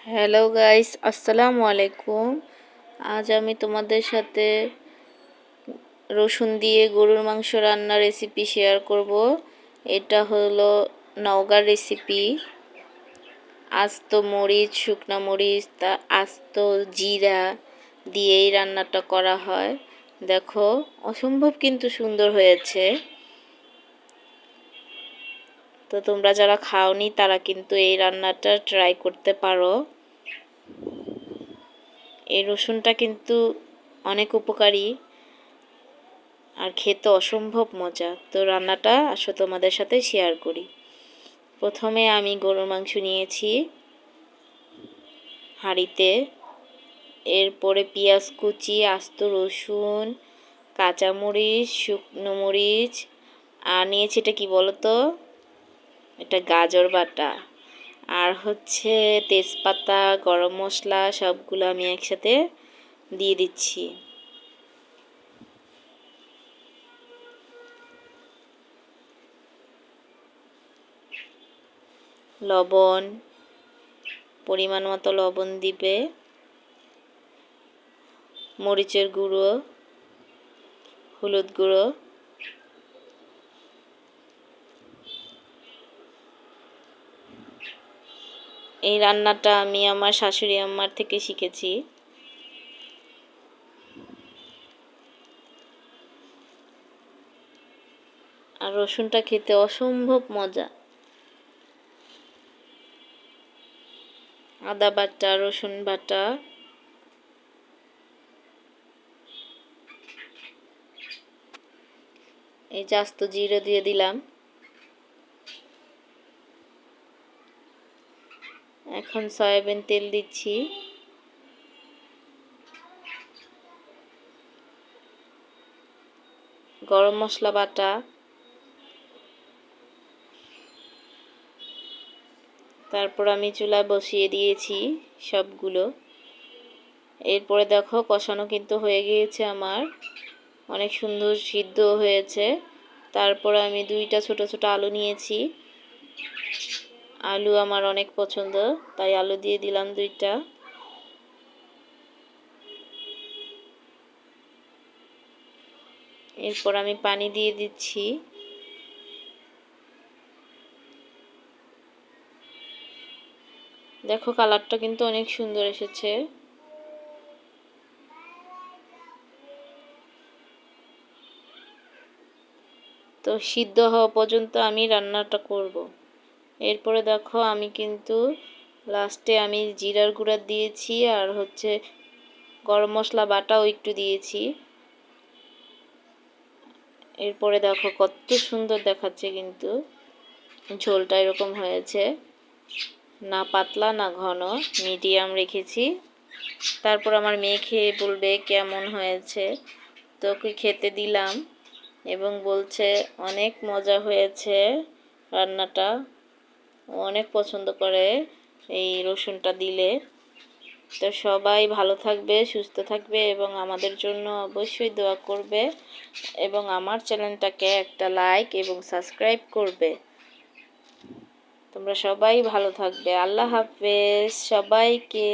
Hello guys, আসসালামু আলাইকুম। আজ আমি তোমাদের সাথে রসুন দিয়ে গরুর মাংস রান্নার রেসিপি শেয়ার করব। এটা হলো নওগাঁর রেসিপি। আস্ত মরিচ, শুকনা মরিচ, আস্ত জিরা দিয়ে এই রান্নাটা করা হয়। দেখো, অসম্ভব কিন্তু সুন্দর হয়েছে। তো তোমরা যারা খাওনি তারা কিন্তু এই রান্নাটা ট্রাই করতে পারো। এই রসুনটা কিন্তু অনেক উপকারী আর খেতে অসম্ভব মজা। তো রান্নাটা আসলে তোমাদের সাথে শেয়ার করি। প্রথমে আমি গরুর মাংস নিয়েছি হাঁড়িতে। এরপরে পেঁয়াজ কুচি, আস্ত রসুন, কাঁচামরিচ, শুকনো মরিচ আর নিয়েছি এটা কি বলো তো, এটা গাজর বাটা আর হচ্ছে তেজপাতা, গরম মশলা সবগুলো আমি একসাথে দিয়ে দিচ্ছি। লবণ, পরিমাণ মতো লবণ দিবে, মরিচের গুঁড়ো, হলুদ গুঁড়ো, এই রান্নাটা আমি আমার শাশুড়ি আম্মার থেকে শিখেছি। আর রসুনটা খেতে অসম্ভব মজা। আদা বাটা, রসুন বাটা, এই যে আস্ত জিরে দিয়ে দিলাম। এখন সয়াবিন তেল দিচ্ছি। গরম মশলা বাটা, তারপর আমি চুলা বসিয়ে দিয়েছি সবগুলো। এরপরে দেখো কষানো কিন্তু হয়ে গিয়েছে আমার, অনেক সুন্দর সিদ্ধ হয়েছে। তারপর আমি দুইটা ছোট ছোট আলু নিয়েছি। আলু আমার অনেক পছন্দ, তাই আলু দিয়ে দিলাম দুইটা। এরপর আমি পানি দিয়ে দিচ্ছি। দেখো কালারটা কিন্তু অনেক সুন্দর এসেছে। তো সিদ্ধ হওয়া পর্যন্ত আমি রান্নাটা করব। এরপরে দেখো আমি কিন্তু লাস্টে আমি জিরার গুঁড়া দিয়েছি আর হচ্ছে গরম মশলা বাটাও একটু দিয়েছি। এরপরে দেখো কত সুন্দর দেখাচ্ছে, কিন্তু ঝোলটা এরকম হয়েছে, না পাতলা না ঘন, মিডিয়াম রেখেছি। তারপর আমার মেয়ে খেয়ে বলবে কেমন হয়েছে। তো ওকে খেতে দিলাম এবং বলছে অনেক মজা হয়েছে রান্নাটা। ও অনেক পছন্দ করে এই রসুনটা দিলে। তো সবাই ভালো থাকবে, সুস্থ থাকবে এবং আমাদের জন্য অবশ্যই দোয়া করবে এবং আমার চ্যানেলটাকে একটা লাইক এবং সাবস্ক্রাইব করবে। তোমরা সবাই ভালো থাকবে। আল্লাহ হাফেজ সবাইকে।